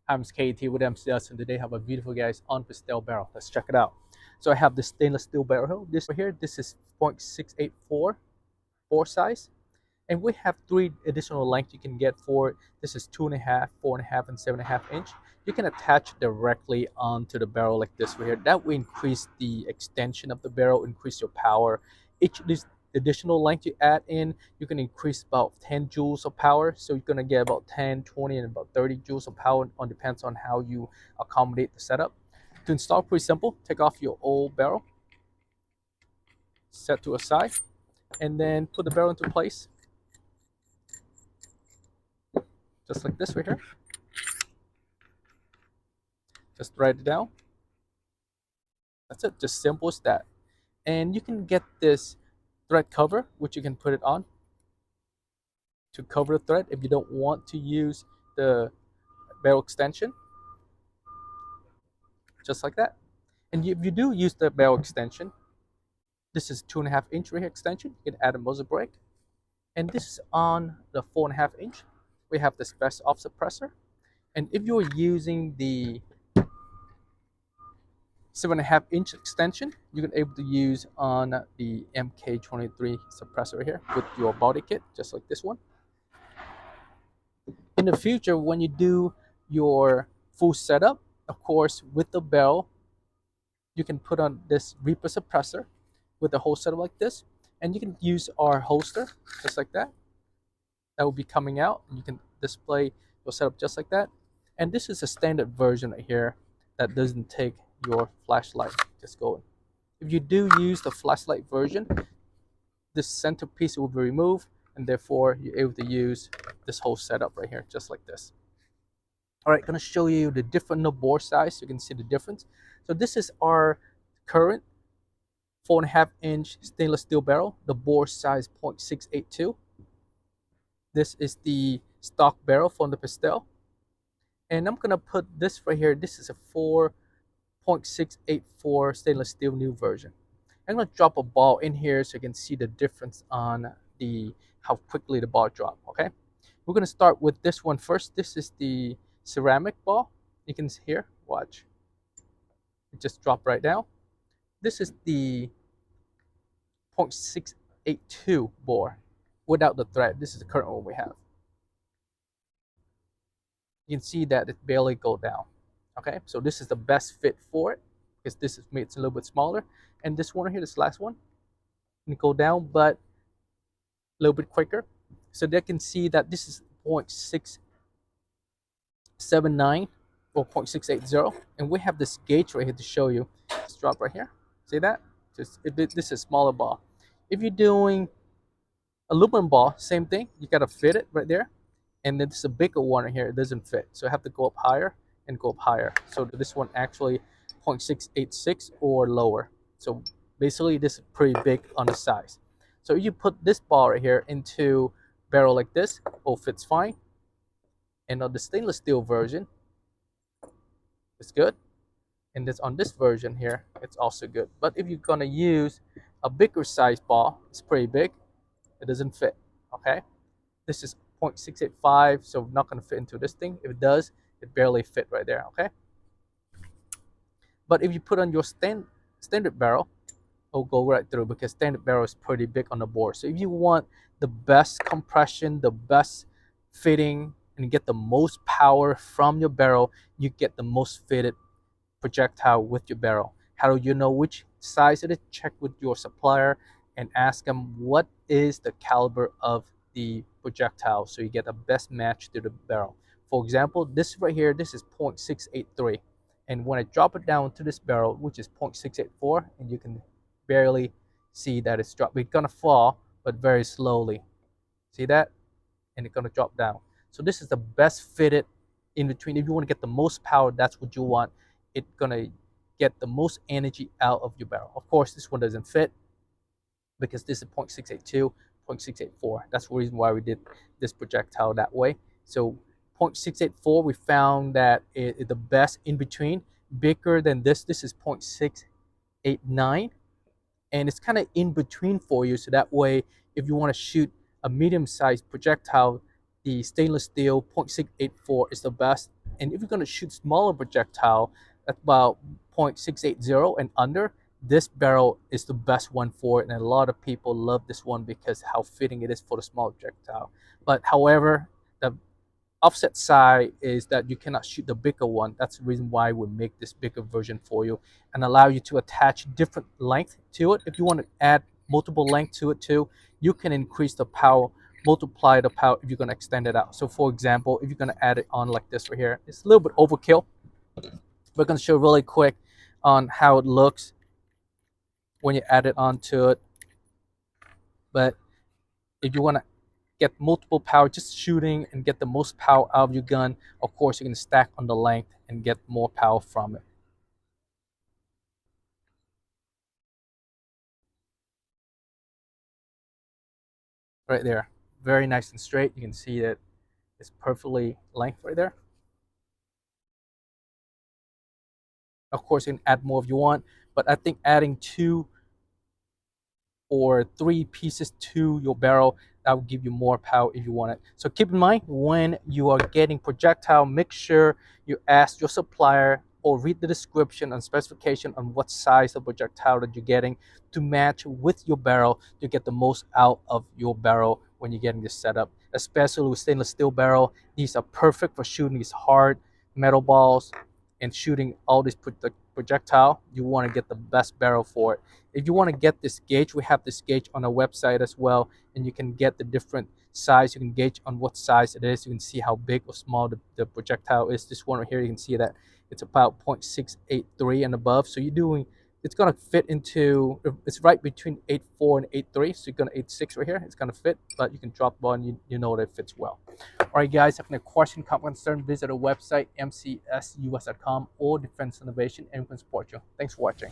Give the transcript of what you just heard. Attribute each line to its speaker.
Speaker 1: I'm KT with MCS, and today I have a beautiful guys on Pistelle barrel. Let's check it out. So I have this stainless steel barrel. This right here, this is 0.684 bore size, and we have three additional lengths you can get for it. This is 2.5, 4.5, and 7.5 inch. You can attach directly onto the barrel like this right here. That will increase the extension of the barrel, increase your power. Each this additional length you add in, you can increase about 10 joules of power. So you're gonna get about 10, 20, and about 30 joules of power. On depends on how you accommodate the setup. To install, pretty simple. Take off your old barrel, set to a side, and then put the barrel into place, just like this right here. Just write it down. That's it, just simple as that. And you can get this thread cover, which you can put it on to cover the thread if you don't want to use the barrel extension, just like that. And if you do use the barrel extension, this is 2.5 inch right here extension. You can add a muzzle brake. And this is on the 4.5 inch. We have this best offset presser. And if you're using the 7.5 inch extension, you can able to use on the MK23 suppressor here with your body kit, just like this one. In the future, when you do your full setup, of course, with the barrel, you can put on this Reaper suppressor with the whole setup like this, and you can use our holster just like that. That will be coming out. You can display your setup just like that. And this is a standard version right here that doesn't take your flashlight. Just go. If you do use the flashlight version, this centerpiece will be removed, and therefore you're able to use this whole setup right here, just like this. All right, gonna show you the different bore size so you can see the difference. So this is our current 4.5 inch stainless steel barrel. The bore size 0.682. This is the stock barrel from the Pistelle. And I'm gonna put this right here. This is a 4.684 stainless steel new version. I'm gonna drop a ball in here so you can see the difference on the how quickly the ball drop. Okay, we're gonna start with this one first. This is the ceramic ball. You can see here, watch. It just dropped right down. This is the 0.682 bore without the thread. This is the current one we have. You can see that it barely go down. Okay, so this is the best fit for it because this is made it's a little bit smaller. And this one here, this last one, can go down, but a little bit quicker. So they can see that this is 0.679 or 0.680, and we have this gauge right here to show you. Let's drop right here. See that? This is a smaller ball. If you're doing aluminum ball, same thing. You gotta fit it right there, and then there's a bigger one right here. It doesn't fit, so I have to go up higher and go up higher. So this one actually 0.686 or lower. So basically, this is pretty big on the size. So if you put this ball right here into barrel like this, it fits fine. And on the stainless steel version, it's good. And this on this version here, it's also good. But if you're gonna use a bigger size ball, it's pretty big. It doesn't fit. Okay, this is 0.685, so not gonna fit into this thing. If it does, it barely fit right there. Okay. But if you put on your standard barrel, it'll go right through because standard barrel is pretty big on the bore. So if you want the best compression, the best fitting, and get the most power from your barrel, you get the most fitted projectile with your barrel. How do you know which size it is? Check with your supplier and ask them what is the caliber of the projectile so you get the best match to the barrel. For example, this right here, this is 0.683. And when I drop it down to this barrel, which is 0.684, and you can barely see that it's dropped. It's gonna fall, but very slowly. See that? And it's gonna drop down. So this is the best fitted in between. If you want to get the most power, that's what you want. It's gonna get the most energy out of your barrel. Of course, this one doesn't fit because this is 0.682, 0.684. That's the reason why we did this projectile that way. So 0.684, we found that the best in between. Bigger than this is 0.689, and it's kind of in between for you. So that way, if you want to shoot a medium-sized projectile, the stainless steel 0.684 is the best. And if you're going to shoot smaller projectile at about 0.680 and under, this barrel is the best one for it, and a lot of people love this one because how fitting it is for the small projectile. But however, the offset side is that you cannot shoot the bigger one. That's the reason why we make this bigger version for you and allow you to attach different length to it. If you want to add multiple length to it too, you can increase the power, multiply the power if you're going to extend it out. So for example, if you're going to add it on like this right here, it's a little bit overkill. We're going to show really quick on how it looks when you add it onto it. But if you want to get multiple power, just shooting and get the most power out of your gun, of course you can stack on the length and get more power from it. Right there, very nice and straight. You can see that it's perfectly length right there. Of course you can add more if you want, but I think adding 2 or 3 pieces to your barrel, that will give you more power if you want it. So keep in mind, when you are getting projectile, make sure you ask your supplier or read the description and specification on what size of projectile that you're getting to match with your barrel to get the most out of your barrel when you're getting this setup. Especially with stainless steel barrel, these are perfect for shooting these hard metal balls and shooting all these projectile. You want to get the best barrel for it. If you want to get this gauge, we have this gauge on our website as well, and you can get the different size. You can gauge on what size it is. You can see how big or small the projectile is. This one right here, you can see that it's about 0.683 and above. So you're doing, it's gonna fit into, it's right between 8.4 and 8.3. So you're gonna 8.6 right here. It's gonna fit, but you can drop one. You know that it fits well. All right, guys, if you have any question, comment, concern, visit our website, mcsus.com or Defense Innovation, and we can support you. Thanks for watching.